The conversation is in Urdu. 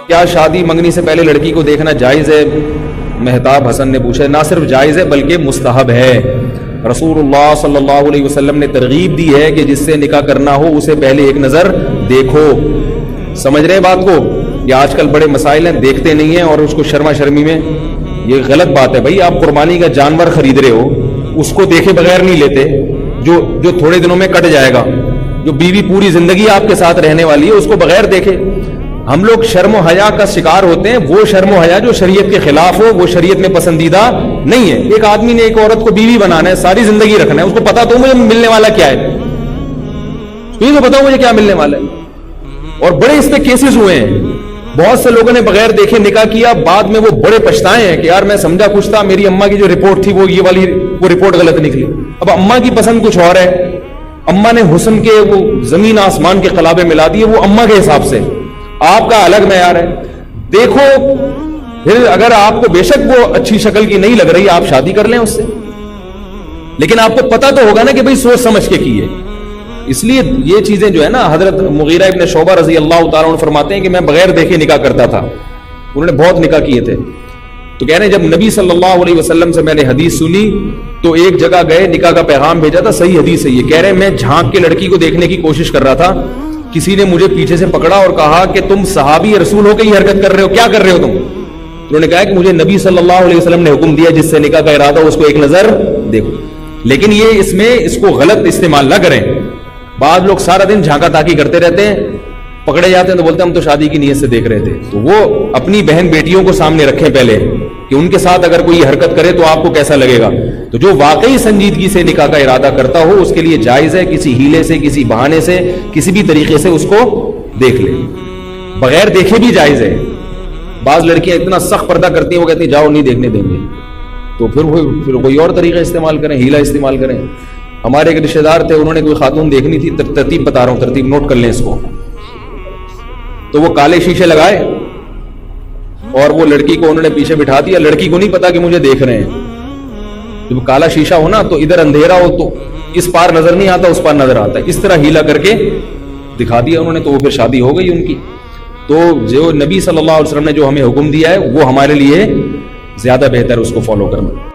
کیا شادی منگنی سے پہلے لڑکی کو دیکھنا جائز ہے؟ مہتاب حسن نے پوچھا. نہ صرف جائز ہے بلکہ مستحب ہے. رسول اللہ صلی اللہ علیہ وسلم نے ترغیب دی ہے کہ جس سے نکاح کرنا ہو اسے پہلے ایک نظر دیکھو. سمجھ رہے بات کو؟ یہ آج کل بڑے مسائل ہیں, دیکھتے نہیں ہیں اور اس کو شرما شرمی میں. یہ غلط بات ہے بھائی. آپ قربانی کا جانور خرید رہے ہو, اس کو دیکھے بغیر نہیں لیتے, جو تھوڑے دنوں میں کٹ جائے گا. جو بیوی پوری زندگی آپ کے ساتھ رہنے والی ہے اس کو بغیر دیکھے. ہم لوگ شرم و حیا کا شکار ہوتے ہیں. وہ شرم و حیا جو شریعت کے خلاف ہو وہ شریعت میں پسندیدہ نہیں ہے. ایک آدمی نے ایک عورت کو بیوی بنانا ہے, ساری زندگی رکھنا ہے, اس کو پتا تو مجھے ملنے والا کیا ہے, تو بتاؤ مجھے کیا ملنے والا ہے. اور بڑے اس پہ کیسز ہوئے ہیں. بہت سے لوگوں نے بغیر دیکھے نکاح کیا, بعد میں وہ بڑے پچھتائے ہیں کہ یار میں سمجھا کچھ تھا, میری اماں کی جو رپورٹ تھی وہ یہ والی وہ رپورٹ غلط نکلی. اب اماں کی پسند کچھ اور ہے, اماں نے حسن کے وہ زمین آسمان کے قلابے ملا دیے, وہ اماں کے حساب سے, آپ کا الگ معیار ہے. دیکھو پھر اگر آپ کو بے شک وہ اچھی شکل کی نہیں لگ رہی آپ شادی کر لیں اس سے, لیکن آپ کو پتا تو ہوگا نا کہ بھئی سوچ سمجھ کے کی ہے. اس لیے یہ چیزیں جو ہے نا, حضرت مغیرہ ابن شعبہ رضی اللہ تعالیٰ عنہ فرماتے ہیں کہ میں بغیر دیکھے نکاح کرتا تھا. انہوں نے بہت نکاح کیے تھے. تو کہہ رہے ہیں جب نبی صلی اللہ علیہ وسلم سے میں نے حدیث سنی تو ایک جگہ گئے, نکاح کا پیغام بھیجا تھا, صحیح حدیث ہے یہ. کہہ رہے ہیں میں جھانک کے لڑکی کو دیکھنے کی کوشش کر رہا تھا, کسی نے مجھے پیچھے سے پکڑا اور کہا کہ تم صحابی رسول ہو کے یہ حرکت کر رہے ہو, کیا کر رہے ہو تم؟ انہوں نے کہا کہ مجھے نبی صلی اللہ علیہ وسلم نے حکم دیا جس سے نکاح کا ارادہ ہو اس کو ایک نظر دیکھو. لیکن یہ اس میں اس کو غلط استعمال نہ کریں. بعض لوگ سارا دن جھانکا تاکی کرتے رہتے ہیں, پکڑے جاتے ہیں تو بولتے ہیں ہم تو شادی کی نیت سے دیکھ رہے تھے. تو وہ اپنی بہن بیٹیوں کو سامنے رکھیں پہلے کہ ان کے ساتھ اگر کوئی حرکت کرے تو آپ کو کیسا لگے گا. تو جو واقعی سنجیدگی سے نکاح کا ارادہ کرتا ہو اس کے لیے جائز ہے کسی ہیلے سے, کسی بہانے سے, کسی بھی طریقے سے اس کو دیکھ لے. بغیر دیکھے بھی جائز ہے. بعض لڑکیاں اتنا سخت پردہ کرتی ہیں, وہ کہتی ہیں جاؤ نہیں دیکھنے دیں گے, تو پھر کوئی اور طریقہ استعمال کریں, ہیلا استعمال کریں. ہمارے ایک رشتے دار تھے, انہوں نے کوئی خاتون دیکھنی تھی, ترتیب بتا رہا ہوں, ترتیب نوٹ کر لیں اس کو. تو وہ کالے شیشے لگائے اور وہ لڑکی کو انہوں نے پیچھے بٹھا دیا. لڑکی کو نہیں پتا کہ مجھے دیکھ رہے ہیں. جب کالا شیشہ ہو نا تو ادھر اندھیرا ہو تو اس پار نظر نہیں آتا, اس پار نظر آتا ہے. اس طرح ہیلا کر کے دکھا دیا انہوں نے, تو وہ پھر شادی ہو گئی ان کی. تو جو نبی صلی اللہ علیہ وسلم نے جو ہمیں حکم دیا ہے وہ ہمارے لیے زیادہ بہتر اس کو فالو کرنا.